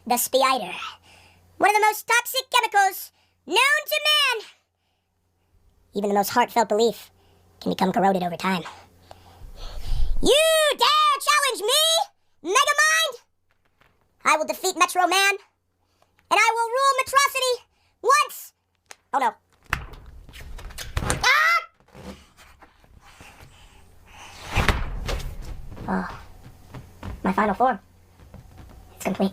the spider. One of the most toxic chemicals known to man. Even the most heartfelt belief can become corroded over time. You dare challenge me, Megamind? I will defeat Metro Man, and I will rule Metrocity once. Oh no. Ah! Oh. My final form. It's complete.